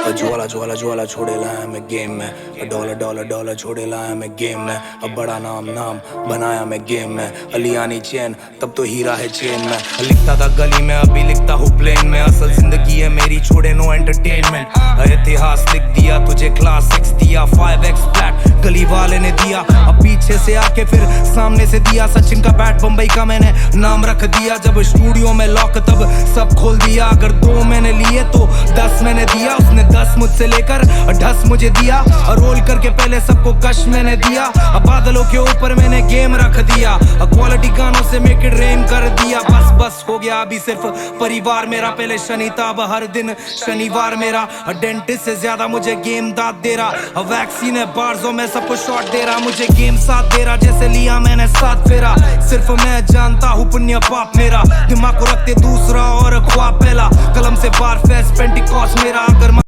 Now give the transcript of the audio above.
ज्वाला ज्वाला ज्वाला छोड़े लाया मैं गेम में, डॉलर डॉलर डॉलर छोड़े लाया मैं गेम में। अब बड़ा नाम नाम बनाया मैं गेम में, अलियानी चैन तब तो हीरा है चेन में। लिखता था गली में अभी लिखता हूँ प्लेन में, असल जिंदगी है मेरी छोड़े नो एंटरटेनमेंट। इतिहास लिख दिया तुझे क्लास 6 दिया, 5x फ्लैट गली वाले ने दिया। अब पीछे से आके फिर सामने से दिया, सचिन का बैट बम्बई का मैंने नाम रख दिया। जब स्टूडियो में लॉक तब सब खोल दिया, अगर 2 मैंने लिए तो 10 मैंने दिया। उसने 10 मुझसे लेकर 10 मुझे दिया, और रोल करके पहले सबको कश मैंने दिया। अब बादलों के ऊपर मैंने गेम रख दिया, क्वालिटी गानों से मेक इट रेन कर दिया। बस बस हो गया अभी सिर्फ परिवार मेरा, पहले शनि था अब हर दिन शनिवार मेरा। डेंटिस्ट से ज्यादा मुझे गेम दाद दे रहा, वैक्सीन है बार्जों में सबको शॉट दे रहा। मुझे गेम साथ दे रहा जैसे लिया मैंने साथ फेरा। सिर्फ मैं जानता हूँ पुण्य पाप मेरा, दिमाग को रखते दूसरा और ख्वाब पहला। कलम से बार फेस पेंटिकॉस्ट मेरा, अगर